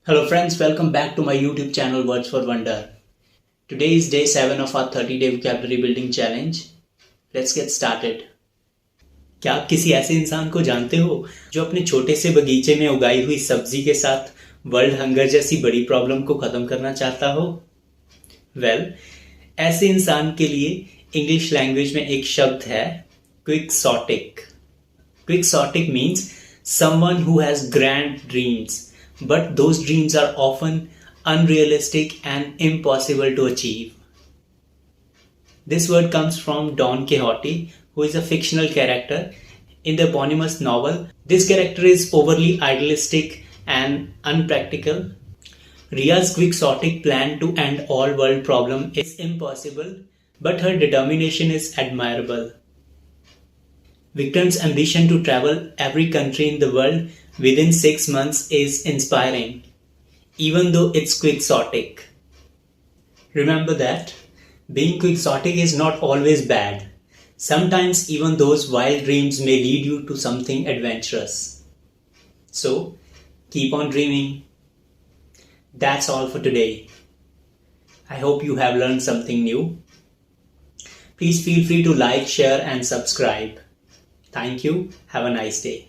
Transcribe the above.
Hello friends, welcome back to my YouTube channel Words for Wonder. Today is day 7 of our 30-day vocabulary building challenge. Let's get started. क्या आप किसी ऐसे इंसान को जानते हो जो अपने छोटे से बगीचे में उगाई हुई सब्जी के साथ वर्ल्ड हंगर जैसी बड़ी प्रॉब्लम को खत्म करना चाहता हो? ऐसे इंसान के लिए इंग्लिश लैंग्वेज में एक शब्द है क्विक्सॉटिक. Quixotic means someone who has grand dreams, but those dreams are often unrealistic and impossible to achieve. This word comes from Don Quixote, who is a fictional character in the eponymous novel. This character is overly idealistic and unpractical. Ria's quixotic plan to end all world problems is impossible, but her determination is admirable. Victor's ambition to travel every country in the world within 6 months is inspiring, even though it's quixotic. Remember that being quixotic is not always bad. Sometimes even those wild dreams may lead you to something adventurous. So, keep on dreaming. That's all for today. I hope you have learned something new. Please feel free to like, share and subscribe. Thank you. Have a nice day.